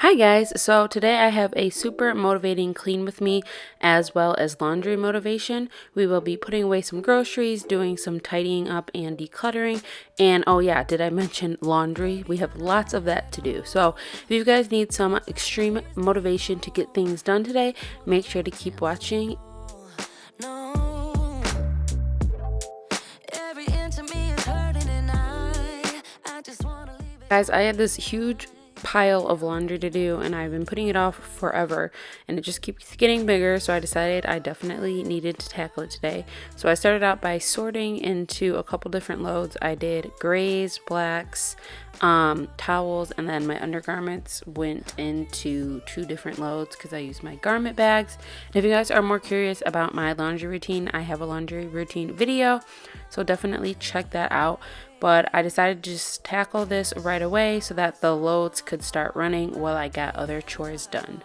Hi guys, so today I have a super motivating clean with me as well as laundry motivation. We will be putting away some groceries, doing some tidying up and decluttering, and oh yeah, did I mention laundry? We have lots of that to do. So if you guys need some extreme motivation to get things done today, make sure to keep watching. Guys, I have this huge pile of laundry to do and I've been putting it off forever and it just keeps getting bigger, so I decided I definitely needed to tackle it today. So I started out by sorting into a couple different loads. I did grays, blacks, towels, and then my undergarments went into 2 different loads because I use my garment bags. And if you guys are more curious about my laundry routine, I have a laundry routine video, so definitely check that out. But I decided to just tackle this right away so that the loads could start running while I got other chores done.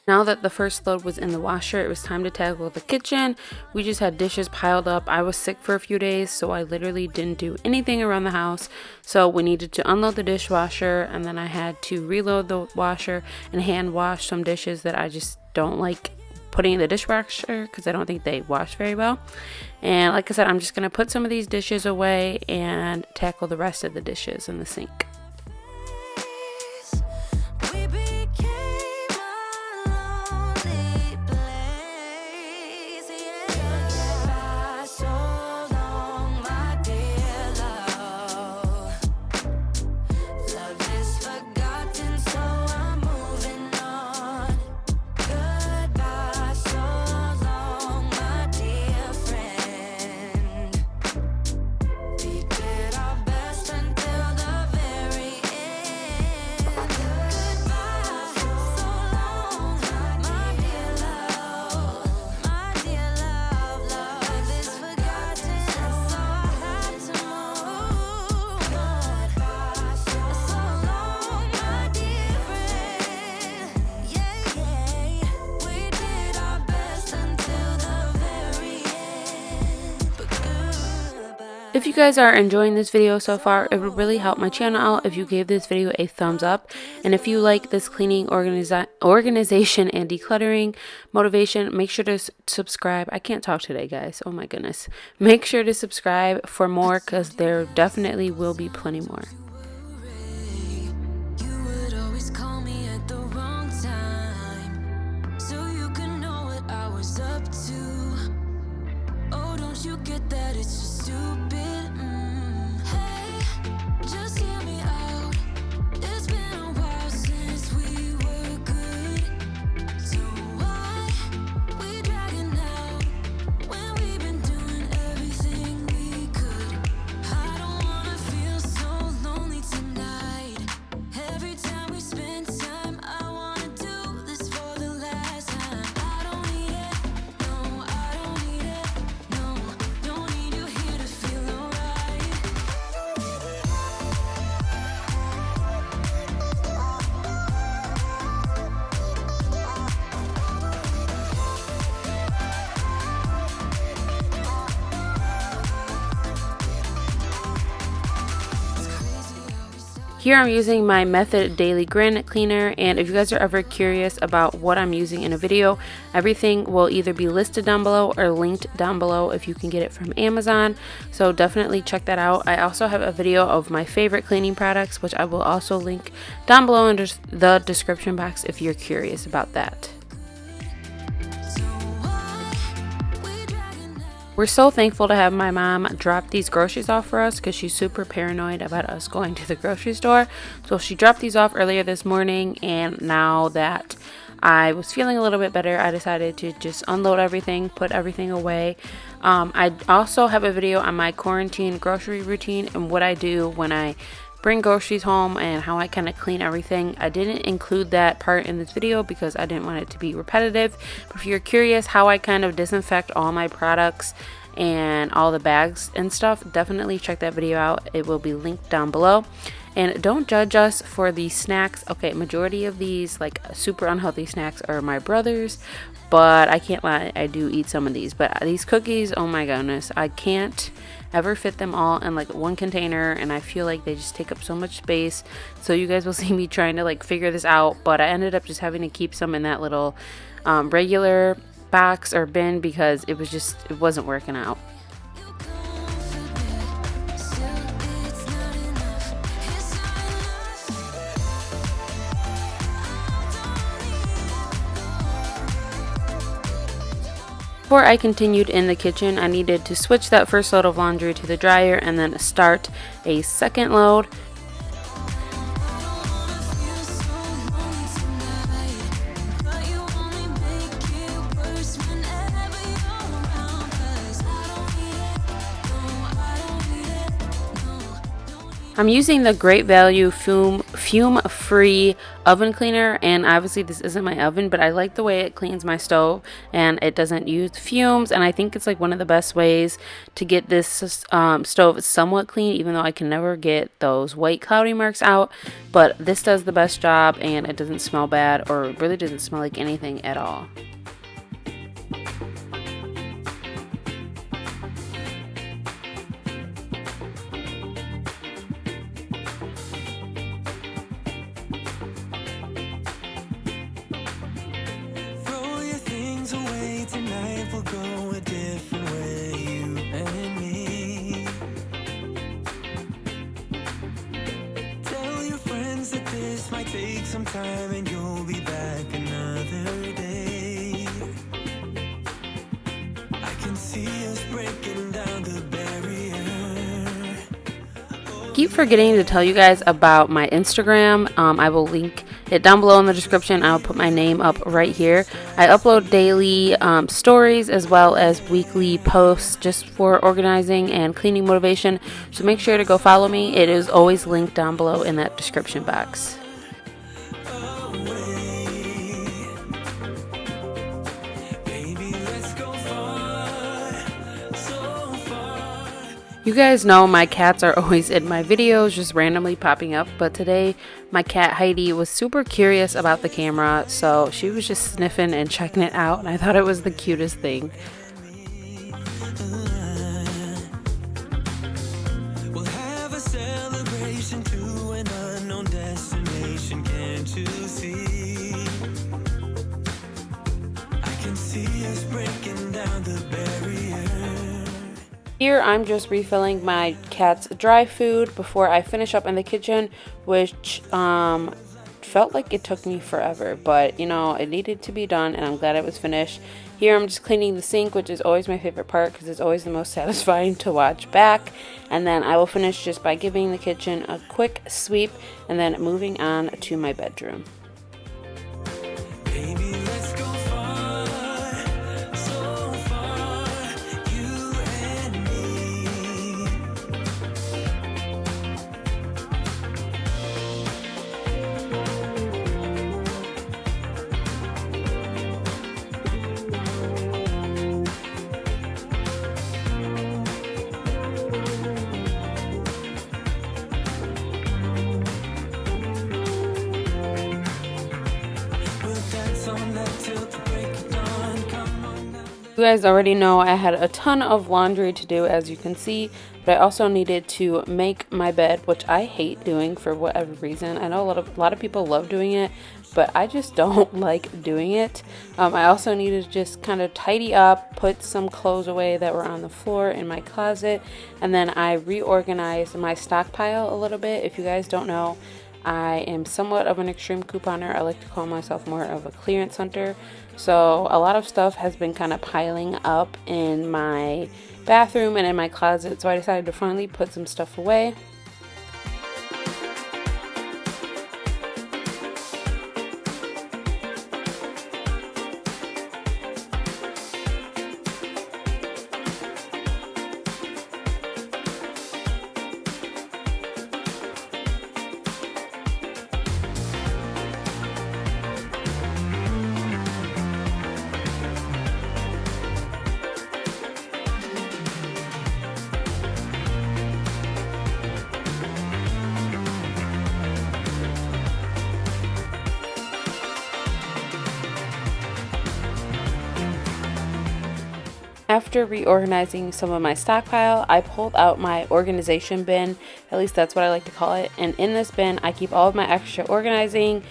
Now that the first load was in the washer, it was time to tackle the kitchen. We just had dishes piled up. I was sick for a few days, so I literally didn't do anything around the house. So we needed to unload the dishwasher, and then I had to reload the washer and hand wash some dishes that I just don't like putting in the dishwasher because I don't think they wash very well. And like I said, I'm just going to put some of these dishes away and tackle the rest of the dishes in the sink. If you guys are enjoying this video so far, it would really help my channel out if you gave this video a thumbs up. And if you like this cleaning, organization, and decluttering motivation, make sure to subscribe. I can't talk today, guys. Oh my goodness. Make sure to subscribe for more because there definitely will be plenty more. Here I'm using my Method Daily Granite Cleaner, and if you guys are ever curious about what I'm using in a video, everything will either be listed down below or linked down below if you can get it from Amazon, so definitely check that out. I also have a video of my favorite cleaning products, which I will also link down below in the description box if you're curious about that. We're so thankful to have my mom drop these groceries off for us because she's super paranoid about us going to the grocery store. So she dropped these off earlier this morning, and now that I was feeling a little bit better, I decided to just unload everything, put everything away. I also have a video on my quarantine grocery routine and what I do when I bring groceries home and how I kind of clean everything. I didn't include that part in this video because I didn't want it to be repetitive. But if you're curious how I kind of disinfect all my products and all the bags and stuff, definitely check that video out. It will be linked down below. And don't judge us for these snacks. Okay, majority of these like super unhealthy snacks are my brother's, but I can't lie, I do eat some of these. But these cookies, oh my goodness, I can't ever fit them all in like one container, and I feel like they just take up so much space. So you guys will see me trying to like figure this out, but I ended up just having to keep some in that little regular box or bin because it wasn't working out. Before I continued in the kitchen, I needed to switch that first load of laundry to the dryer and then start a second load. I'm using the Great Value Fume free oven cleaner, and obviously this isn't my oven, but I like the way it cleans my stove and it doesn't use fumes, and I think it's like one of the best ways to get this stove somewhat clean, even though I can never get those white cloudy marks out. But this does the best job, and it doesn't smell bad, or really doesn't smell like anything at all. Take some time and you'll be back another day. I can see us breaking down the barrier. Keep forgetting to tell you guys about my Instagram. I will link it down below in the description. I'll put my name up right here. I upload daily stories as well as weekly posts just for organizing and cleaning motivation. So make sure to go follow me. It is always linked down below in that description box. You guys know my cats are always in my videos, just randomly popping up, but today my cat Heidi was super curious about the camera, so she was just sniffing and checking it out, and I thought it was the cutest thing. We'll have a celebration to an unknown destination, can't you see? I can see us breaking down the barrier. Here I'm just refilling my cat's dry food before I finish up in the kitchen, which felt like it took me forever, but you know, it needed to be done and I'm glad it was finished. Here I'm just cleaning the sink, which is always my favorite part because it's always the most satisfying to watch back. And then I will finish just by giving the kitchen a quick sweep and then moving on to my bedroom. You guys already know I had a ton of laundry to do, as you can see, but I also needed to make my bed, which I hate doing for whatever reason. I know a lot of people love doing it, but I just don't like doing it. I also needed to just kind of tidy up, put some clothes away that were on the floor in my closet, and then I reorganized my stockpile a little bit. If you guys don't know, I am somewhat of an extreme couponer. I like to call myself more of a clearance hunter. So a lot of stuff has been kind of piling up in my bathroom and in my closet. So I decided to finally put some stuff away. After reorganizing some of my stockpile, I pulled out my organization bin. At least that's what I like to call it. And in this bin, I keep all of my extra organizing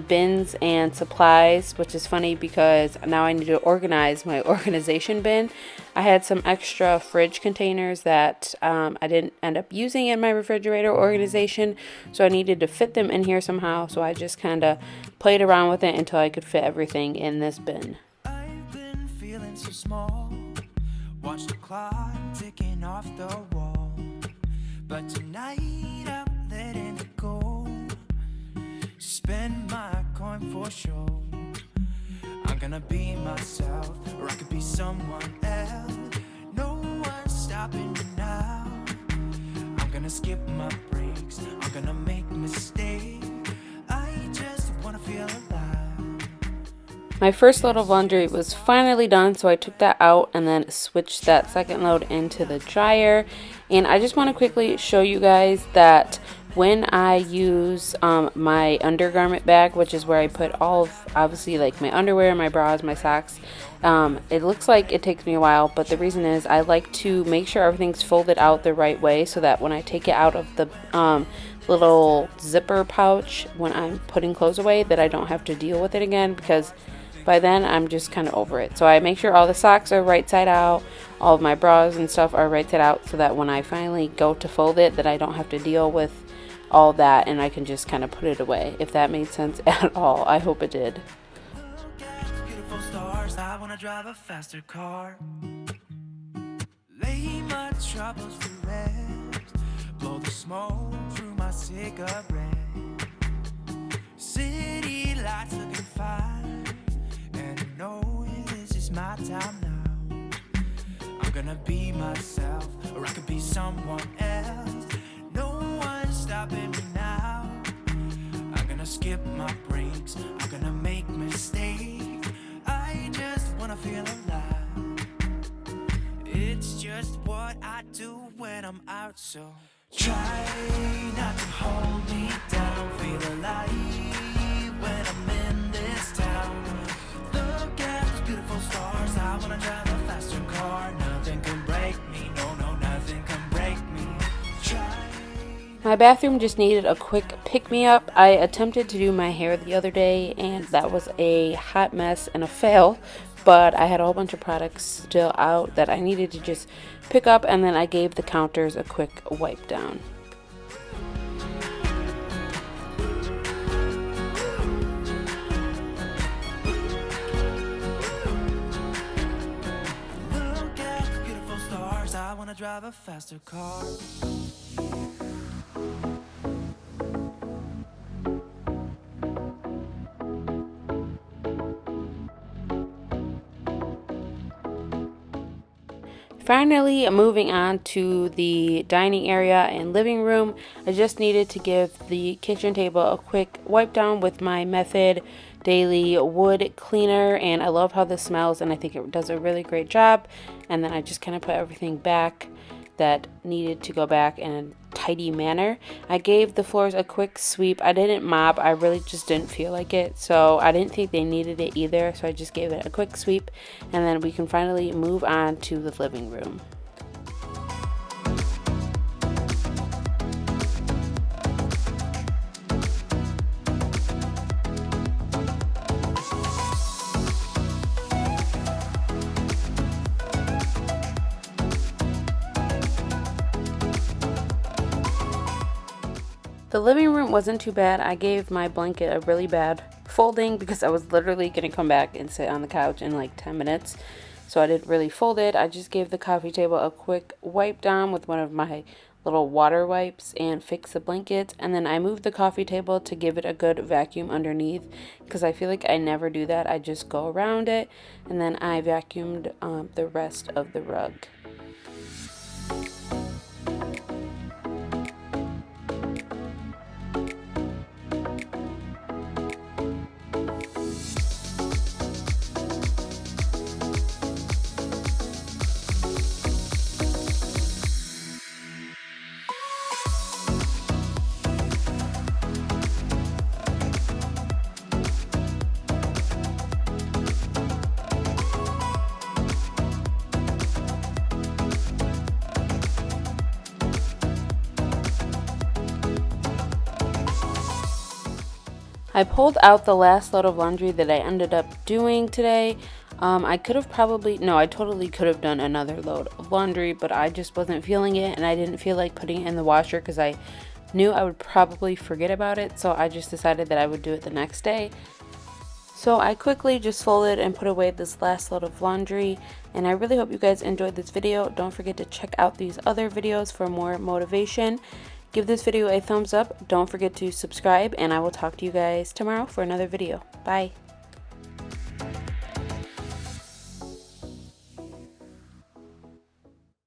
bins and supplies, which is funny because now I need to organize my organization bin. I had some extra fridge containers that I didn't end up using in my refrigerator organization, so I needed to fit them in here somehow. So I just kind of played around with it until I could fit everything in this bin. I've been feeling so small. Watch the clock ticking off the wall. But tonight I'm letting it go. Spend my coin for sure. I'm gonna be myself, or I could be someone else. No one's stopping me now. I'm gonna skip my breaks. I'm gonna make mistakes. I just wanna feel alive. My first load of laundry was finally done, so I took that out and then switched that second load into the dryer. And I just want to quickly show you guys that when I use my undergarment bag, which is where I put all of, obviously, like my underwear, my bras, my socks, it looks like it takes me a while, but the reason is I like to make sure everything's folded out the right way so that when I take it out of the little zipper pouch when I'm putting clothes away, that I don't have to deal with it again, because by then I'm just kind of over it. So I make sure all the socks are right side out, all of my bras and stuff are right side out, so that when I finally go to fold it, that I don't have to deal with all that and I can just kind of put it away. If that made sense at all, I hope it did. Look at the beautiful stars. I wanna drive a faster car. Lay my troubles to rest. Blow the smoke through my cigarette. City lights looking fine, and I know this is my time now. I'm gonna be myself, or I could be someone else. No one's stopping me now. I'm gonna skip my breaks. I'm gonna make mistakes. I just wanna feel alive. It's just what I do when I'm out, so try not to hold me down. Feel alive when I'm in this town. Look at those beautiful stars. I wanna drive a faster car. Nothing can break me. No, no, nothing can break me. Try. My bathroom just needed a quick pick-me-up. I attempted to do my hair the other day and that was a hot mess and a fail, but I had a whole bunch of products still out that I needed to just pick up, and then I gave the counters a quick wipe down. Look at the beautiful stars. I wanna drive a faster car. Finally, moving on to the dining area and living room, I just needed to give the kitchen table a quick wipe down with my Method Daily Wood Cleaner, and I love how this smells and I think it does a really great job. And then I just kind of put everything back that needed to go back in a tidy manner. I gave the floors a quick sweep. I didn't mop. I really just didn't feel like it, so I didn't think they needed it either, so I just gave it a quick sweep, and then we can finally move on to the living room. The living room wasn't too bad. I gave my blanket a really bad folding because I was literally going to come back and sit on the couch in like 10 minutes. So I didn't really fold it. I just gave the coffee table a quick wipe down with one of my little water wipes and fix the blanket. And then I moved the coffee table to give it a good vacuum underneath because I feel like I never do that. I just go around it, and then I vacuumed the rest of the rug. I pulled out the last load of laundry that I ended up doing today. I could have probably, no, I totally could have done another load of laundry, but I just wasn't feeling it, and I didn't feel like putting it in the washer because I knew I would probably forget about it, so I just decided that I would do it the next day. So I quickly just folded and put away this last load of laundry, and I really hope you guys enjoyed this video. Don't forget to check out these other videos for more motivation. Give this video a thumbs up. Don't forget to subscribe, and I will talk to you guys tomorrow for another video. Bye.